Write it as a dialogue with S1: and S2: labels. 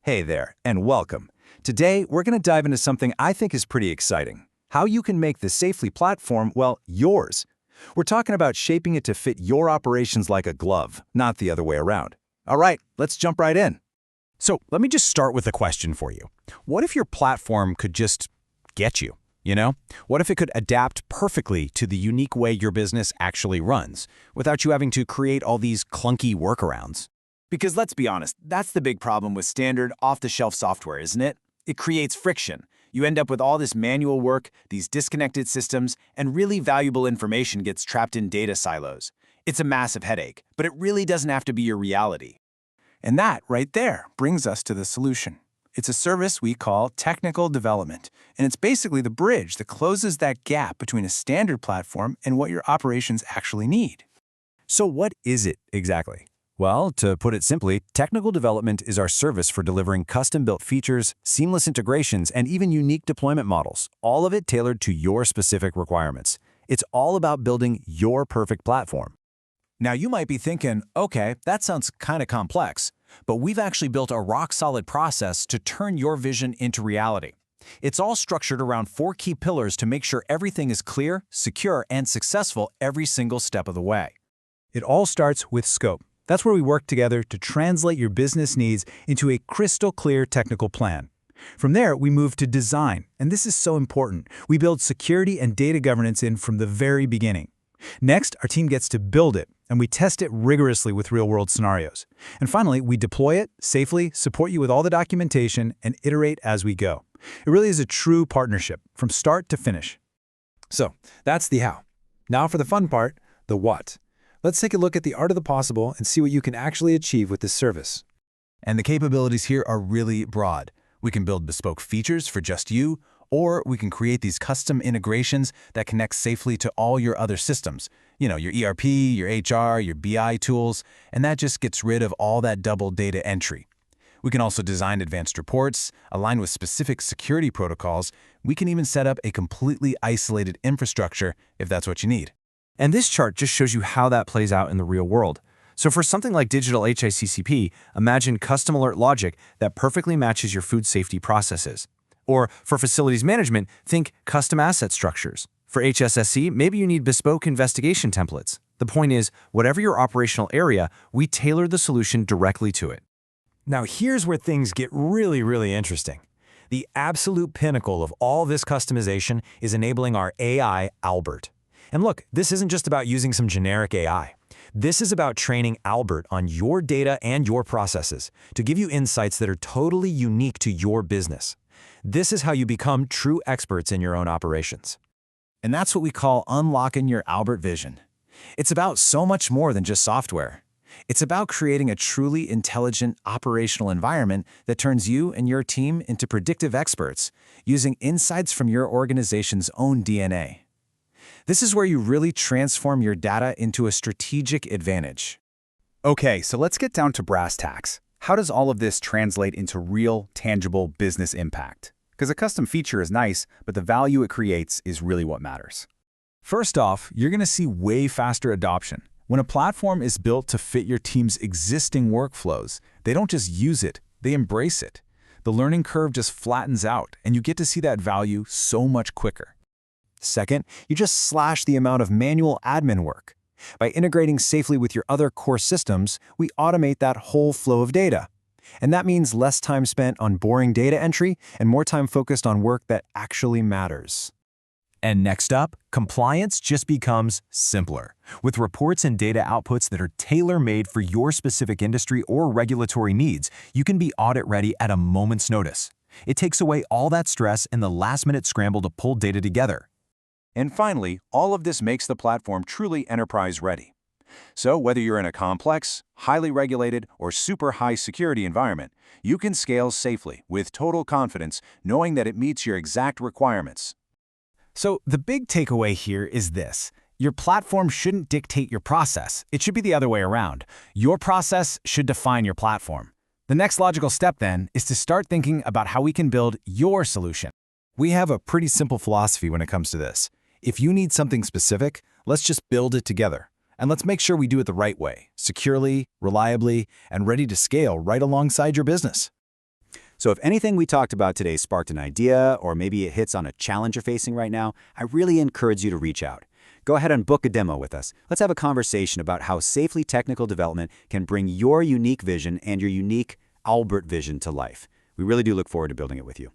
S1: Hey there, and welcome. Today, we're going to dive into something I think is pretty exciting. How you can make the Safely platform, well, yours. We're talking about shaping it to fit your operations like a glove, not the other way around. All right, let's jump right in.
S2: So let me just start with a question for you. What if your platform could just get you? What if it could adapt perfectly to the unique way your business actually runs, without you having to create all these clunky workarounds?
S1: Because let's be honest, that's the big problem with standard, off-the-shelf software, isn't it? It creates friction. You end up with all this manual work, these disconnected systems, and really valuable information gets trapped in data silos. It's a massive headache, but it really doesn't have to be your reality. And that, right there, brings us to the solution. It's a service we call technical development, and it's basically the bridge that closes that gap between a standard platform and what your operations actually need.
S2: So what is it exactly? Well, to put it simply, technical development is our service for delivering custom-built features, seamless integrations, and even unique deployment models, all of it tailored to your specific requirements. It's all about building your perfect platform.
S1: Now you might be thinking, okay, that sounds kind of complex, but we've actually built a rock-solid process to turn your vision into reality. It's all structured around 4 key pillars to make sure everything is clear, secure, and successful every single step of the way.
S3: It all starts with scope. That's where we work together to translate your business needs into a crystal clear technical plan. From there, we move to design, and this is so important. We build security and data governance in from the very beginning. Next, our team gets to build it, and we test it rigorously with real-world scenarios. And finally, we deploy it safely, support you with all the documentation, and iterate as we go. It really is a true partnership, from start to finish.
S4: So, that's the how. Now for the fun part, the what. Let's take a look at the art of the possible and see what you can actually achieve with this service.
S1: And the capabilities here are really broad. We can build bespoke features for just you, or we can create these custom integrations that connect safely to all your other systems. Your ERP, your HR, your BI tools, and that just gets rid of all that double data entry. We can also design advanced reports, align with specific security protocols. We can even set up a completely isolated infrastructure if that's what you need.
S2: And this chart just shows you how that plays out in the real world. So for something like digital HICCP, imagine custom alert logic that perfectly matches your food safety processes. Or for facilities management, think custom asset structures. For HSSC, maybe you need bespoke investigation templates. The point is, whatever your operational area, we tailor the solution directly to it.
S3: Now here's where things get really interesting. The absolute pinnacle of all this customization is enabling our AI, Albert. And look, this isn't just about using some generic AI. This is about training Albert on your data and your processes to give you insights that are totally unique to your business. This is how you become true experts in your own operations.
S1: And that's what we call unlocking your Albert vision. It's about so much more than just software. It's about creating a truly intelligent operational environment that turns you and your team into predictive experts, using insights from your organization's own DNA. This is where you really transform your data into a strategic advantage.
S5: Okay, so let's get down to brass tacks. How does all of this translate into real, tangible business impact? Because a custom feature is nice, but the value it creates is really what matters.
S3: First off, you're going to see way faster adoption. When a platform is built to fit your team's existing workflows, they don't just use it, they embrace it. The learning curve just flattens out, and you get to see that value so much quicker.
S1: Second, you just slash the amount of manual admin work. By integrating safely with your other core systems, we automate that whole flow of data. And that means less time spent on boring data entry and more time focused on work that actually matters.
S2: And next up, compliance just becomes simpler. With reports and data outputs that are tailor-made for your specific industry or regulatory needs, you can be audit-ready at a moment's notice. It takes away all that stress and the last-minute scramble to pull data together.
S1: And finally, all of this makes the platform truly enterprise-ready. So whether you're in a complex, highly regulated, or super high-security environment, you can scale safely with total confidence, knowing that it meets your exact requirements.
S3: So the big takeaway here is this. Your platform shouldn't dictate your process. It should be the other way around. Your process should define your platform. The next logical step, then, is to start thinking about how we can build your solution.
S1: We have a pretty simple philosophy when it comes to this. If you need something specific, let's just build it together. And let's make sure we do it the right way, securely, reliably, and ready to scale right alongside your business.
S5: So if anything we talked about today sparked an idea, or maybe it hits on a challenge you're facing right now, I really encourage you to reach out. Go ahead and book a demo with us. Let's have a conversation about how safely technical development can bring your unique vision and your unique Albert vision to life. We really do look forward to building it with you.